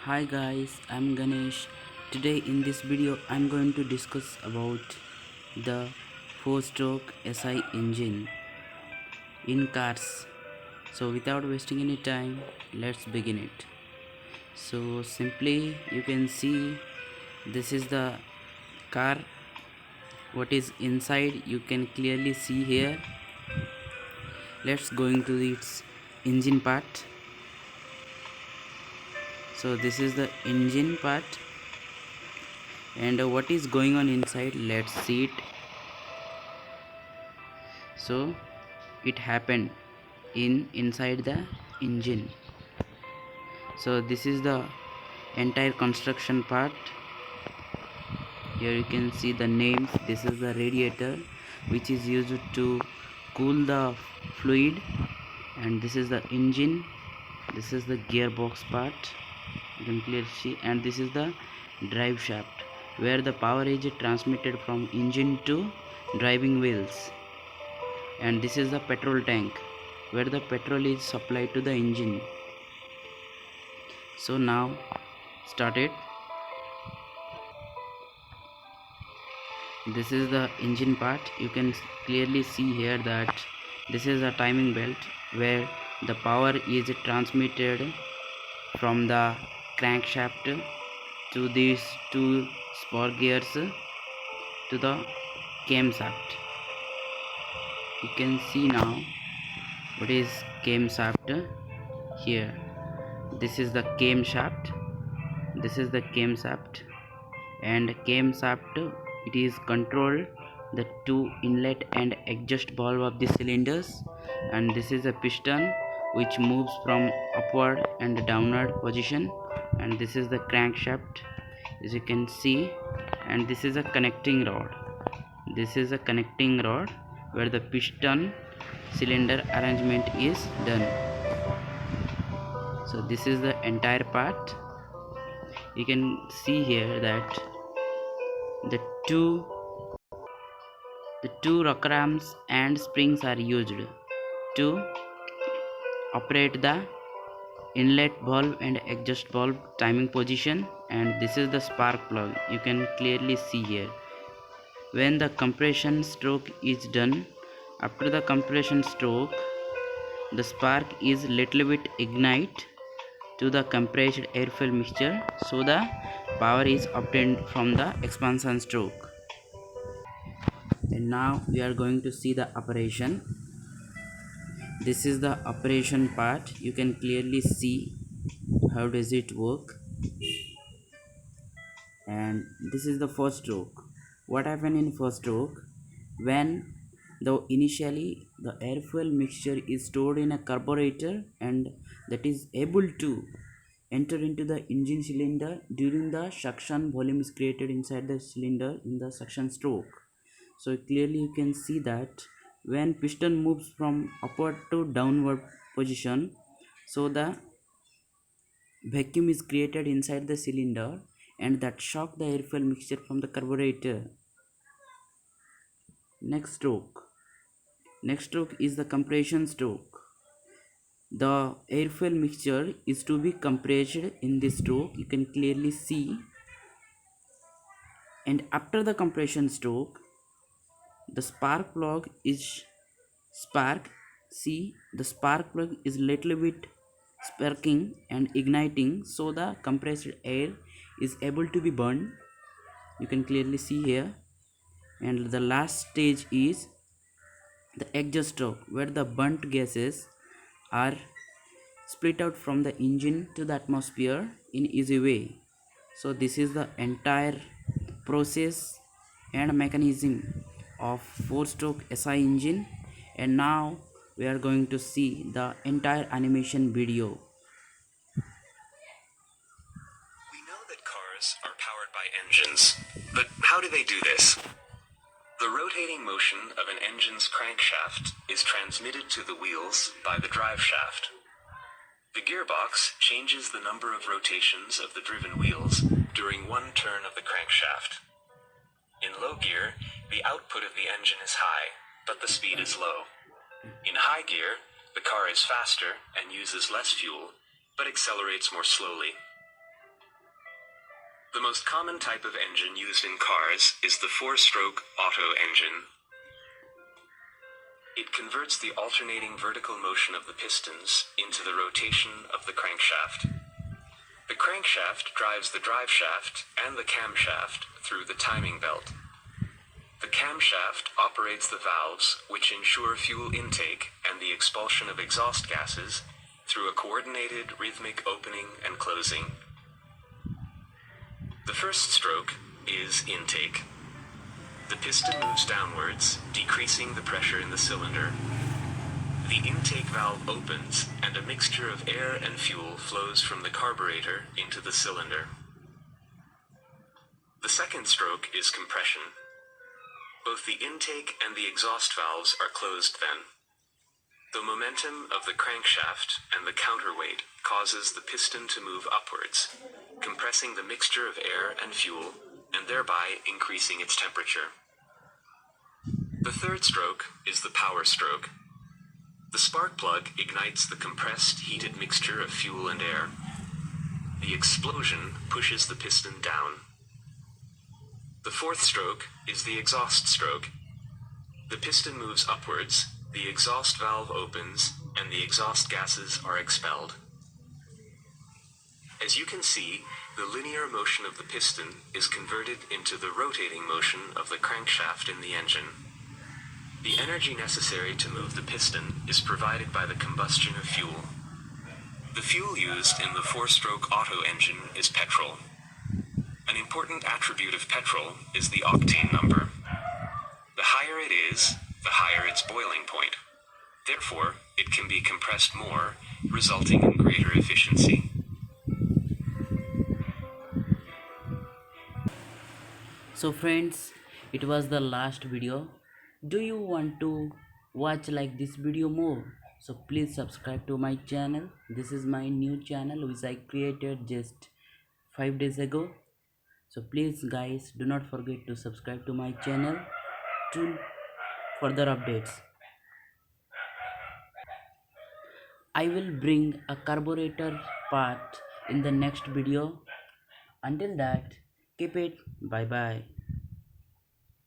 Hi guys, I'm Ganesh. Today in this video I'm going to discuss about the 4-stroke SI engine in cars. So without wasting any time, let's begin it. So simply you can see this is the car. What is inside you can clearly see here. Let's go into its engine part. So this is the engine part, and what is going on inside, let's see it. So it happened inside the engine. So this is the entire construction part. Here you can see the names. This is the radiator which is used to cool the fluid, and this is the engine. This is the gearbox part, you can clearly see, and this is the drive shaft where the power is transmitted from engine to driving wheels, and this is the petrol tank where the petrol is supplied to the engine. So now start it. This is the engine part. You can clearly see here that this is a timing belt where the power is transmitted from the crankshaft to these two spur gears to the camshaft. You can see now what is camshaft here. This is the camshaft. This is the camshaft, and camshaft, it is controlled the two inlet and exhaust valve of the cylinders, and this is a piston which moves from upward and downward position, and this is the crankshaft as you can see, and this is a connecting rod. This is a connecting rod where the piston cylinder arrangement is done. So this is the entire part. You can see here that the two rocker arms and springs are used to operate the inlet valve and exhaust valve timing position, and this is the spark plug. You can clearly see here when the compression stroke is done. After the compression stroke, the spark is little bit ignite to the compressed air fuel mixture, so the power is obtained from the expansion stroke. And now we are going to see the operation. This is the operation part. You can clearly see how does it work, and this is the first stroke. What happened in first stroke? When the initially the air fuel mixture is stored in a carburetor, and that is able to enter into the engine cylinder during the suction, volume is created inside the cylinder in the suction stroke. So clearly you can see that when piston moves from upward to downward position, so the vacuum is created inside the cylinder, and that shock the air fuel mixture from the carburetor. Next stroke is the compression stroke. The air fuel mixture is to be compressed in this stroke, you can clearly see. And after the compression stroke, the spark plug is the spark plug is little bit sparking and igniting, so the compressed air is able to be burned, you can clearly see here. And the last stage is the exhaust stroke, where the burnt gases are split out from the engine to the atmosphere in easy way. So this is the entire process and mechanism of 4-stroke SI engine, and now we are going to see the entire animation video. We know that cars are powered by engines, but how do they do this? The rotating motion of an engine's crankshaft is transmitted to the wheels by the drive shaft. The gearbox changes the number of rotations of the driven wheels during one turn of the crankshaft. In low gear, the output of the engine is high, but the speed is low. In high gear, the car is faster and uses less fuel, but accelerates more slowly. The most common type of engine used in cars is the four-stroke Otto engine. It converts the alternating vertical motion of the pistons into the rotation of the crankshaft. The crankshaft drives the driveshaft and the camshaft through the timing belt. The camshaft operates the valves which ensure fuel intake and the expulsion of exhaust gases through a coordinated rhythmic opening and closing. The first stroke is intake. The piston moves downwards, decreasing the pressure in the cylinder. The intake valve opens and a mixture of air and fuel flows from the carburetor into the cylinder. The second stroke is compression. Both the intake and the exhaust valves are closed then. The momentum of the crankshaft and the counterweight causes the piston to move upwards, compressing the mixture of air and fuel, and thereby increasing its temperature. The third stroke is the power stroke. The spark plug ignites the compressed, heated mixture of fuel and air. The explosion pushes the piston down. The fourth stroke is the exhaust stroke. The piston moves upwards, the exhaust valve opens, and the exhaust gases are expelled. As you can see, the linear motion of the piston is converted into the rotating motion of the crankshaft in the engine. The energy necessary to move the piston is provided by the combustion of fuel. The fuel used in the four-stroke Otto engine is petrol. An important attribute of petrol is the octane number. The higher it is, the higher its boiling point. Therefore, it can be compressed more, resulting in greater efficiency. So friends, it was the last video. Do you want to watch like this video more? So please subscribe to my channel. This is my new channel which I created just 5 days ago. So please guys, do not forget to subscribe to my channel to further updates. I will bring a carburetor part in the next video. Until that, keep it. Bye bye.